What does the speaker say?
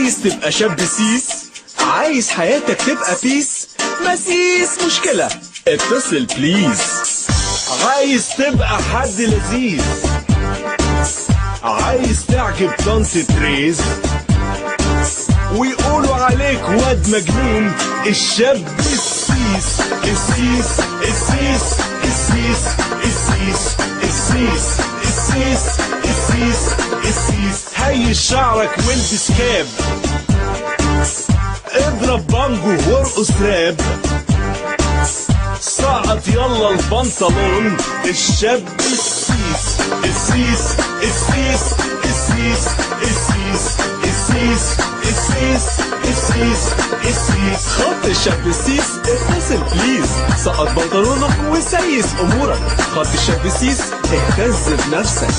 عايز تبقى شاب سيس، عايز حياتك تبقى بيس، مسيس مشكلة اتصل بليز. عايز تبقى حد لذيذ، عايز تعجب طنط تريز ويقولوا عليك واد مجنون، الشاب السيس. السيس السيس السيس السيس السيس السيس السيس السيس. هيش شعرك والبس كاب، اضرب بانجو وارقص راب، سقط يلا البنطلون، الشاب السيس. السيس السيس السيس السيس السيس السيس السيس السيس. خط الشاب السيس اتصل بليز، سقط بنطلونك وسيس امورك. خط الشاب السيس اهتز بنفسك.